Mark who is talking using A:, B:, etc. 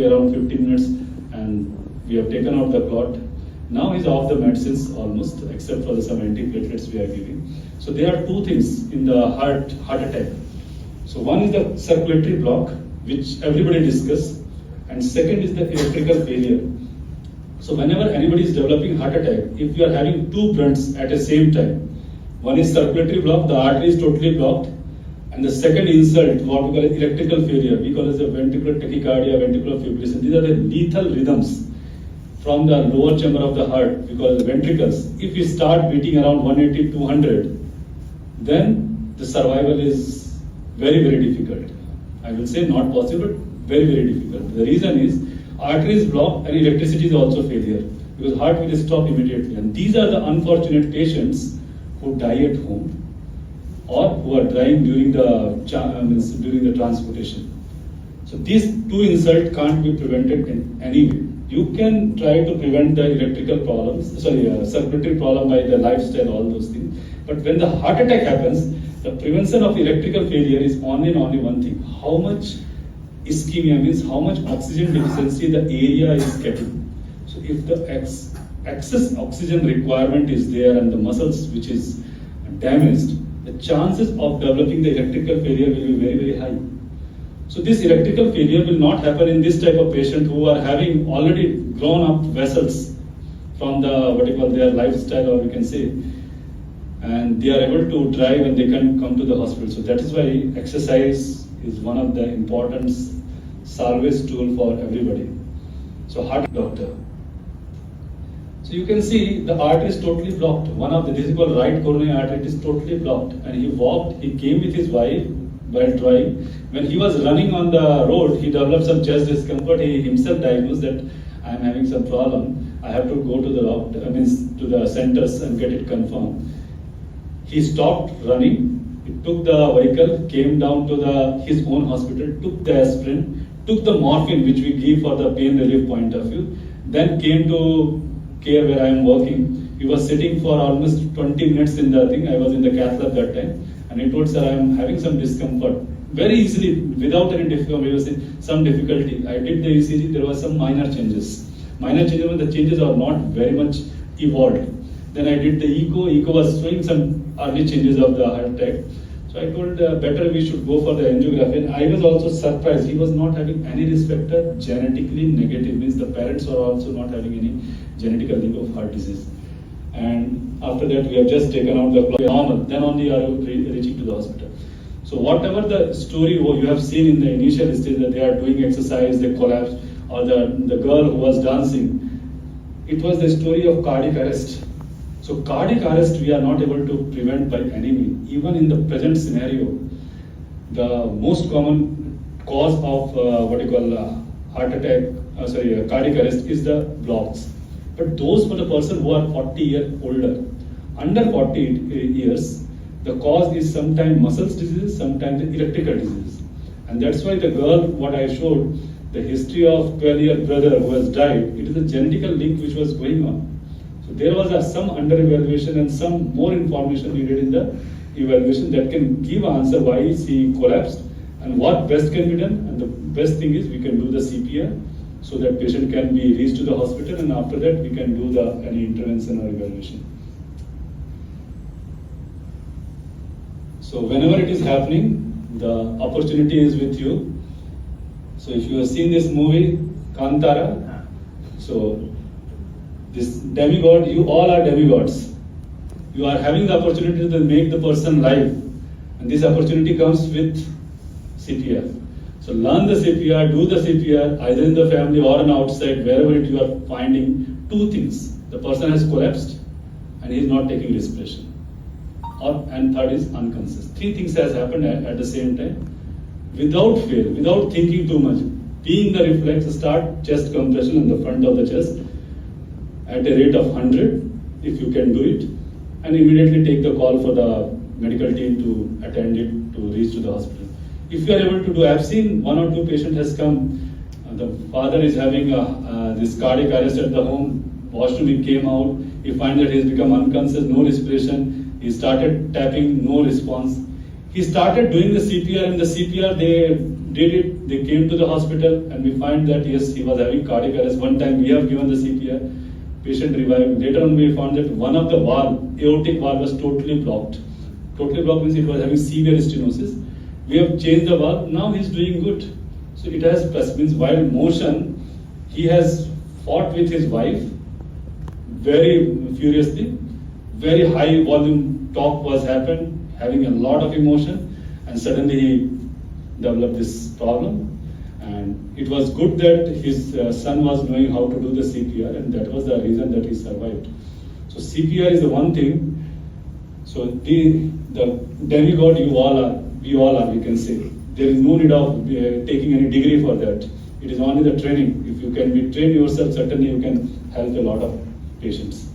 A: around 15 minutes and we have taken out the clot. Now he's off the medicines almost, except for some antiplatelets we are giving. So there are two things in the heart attack. So one is the circulatory block, which everybody discuss, and second is the electrical failure. So whenever anybody is developing heart attack, if you are having two blunts at the same time, one is circulatory block, the artery is totally blocked, and the second insult, what we call electrical failure, we call as a ventricular tachycardia, ventricular fibrillation. These are the lethal rhythms from the lower chamber of the heart, we call the ventricles. If we start beating around 180, 200, then the survival is very, very difficult. I will say not possible, but very, very difficult. The reason is artery is blocked and electricity is also failure, because heart will stop immediately. And these are the unfortunate patients who die at home or who are dying during the transportation. So these two insults can't be prevented in any way. You can try to prevent the circulatory problem by the lifestyle, all those things. But when the heart attack happens, the prevention of electrical failure is only and only one thing: how much ischemia, means how much oxygen deficiency the area is getting. So if the excess oxygen requirement is there and the muscles which is damaged, the chances of developing the electrical failure will be very, very high. So this electrical failure will not happen in this type of patient who are having already grown up vessels from the their lifestyle, or we can say, and they are able to drive and they can come to the hospital. So that is why exercise is one of the important salvage tool for everybody. So heart doctor. So you can see the artery is totally blocked. This is called right coronary artery, it is totally blocked. And he came with his wife while driving. When he was running on the road, he developed some chest discomfort. He himself diagnosed that I am having some problem. I have to go to to the centers and get it confirmed. He stopped running. He took the vehicle, came down to his own hospital, took the aspirin, took the morphine which we give for the pain relief point of view, then came to care where I am working. He was sitting for almost 20 minutes in the thing. I was in the cath lab that time, and he told, sir, I am having some discomfort. Very easily, without any difficulty, he was saying some difficulty. I did the ECG, there was some minor changes. Minor changes when the changes are not very much evolved. Then I did the echo was showing some early changes of the heart attack. So I told better we should go for the angiography. And I was also surprised, he was not having any risk factor, genetically negative, means the parents are also not having any genetic link of heart disease. And after that we have just taken out the clot normal, then only are reaching to the hospital. So whatever the story you have seen in the initial stage, that they are doing exercise, they collapsed, or the girl who was dancing, it was the story of cardiac arrest. So cardiac arrest we are not able to prevent by any means. Even in the present scenario, the most common cause of heart attack, cardiac arrest is the blocks. But those for the person who are 40 years older, under 40 years, the cause is sometimes muscles disease, sometimes electrical disease. And that's why the girl, what I showed, the history of 12-year brother who has died, it is a genetical link which was going on. So there was some under-evaluation and some more information needed in the evaluation that can give answer why she collapsed and what best can be done. And the best thing is we can do the CPR so that patient can be reached to the hospital, and after that we can do any intervention or evaluation. So whenever it is happening, the opportunity is with you. So if you have seen this movie, Kantara, so this demigod, you all are demigods. You are having the opportunity to make the person live, and this opportunity comes with CPR. So learn the CPR, do the CPR, either in the family or on outside, wherever you are finding two things. The person has collapsed and he is not taking respiration. And third is unconscious. Three things has happened at the same time. Without fear, without thinking too much, being the reflex, start chest compression in the front of the chest at a rate of 100, if you can do it, and immediately take the call for the medical team to attend it, to reach to the hospital. If you are able to do, I have seen one or two patients has come, the father is having this cardiac arrest at the home, washroom, he came out, he find that he has become unconscious, no respiration, he started tapping, no response. He started doing the CPR, and the CPR they did it, they came to the hospital and we find that yes, he was having cardiac arrest. One time we have given the CPR, patient revived. Later on we found that one of the valve, aortic valve, was totally blocked. Totally blocked means it was having severe stenosis. We have changed the valve, now he is doing good. So it has plus, means while motion, he has fought with his wife very furiously, very high volume talk was happened, having a lot of emotion, and suddenly he developed this problem. And it was good that his son was knowing how to do the CPR, and that was the reason that he survived. So CPR is the one thing. So the demigod you all are, we all are, we can say. There is no need of taking any degree for that. It is only the training. If you can be trained yourself, certainly you can help a lot of patients.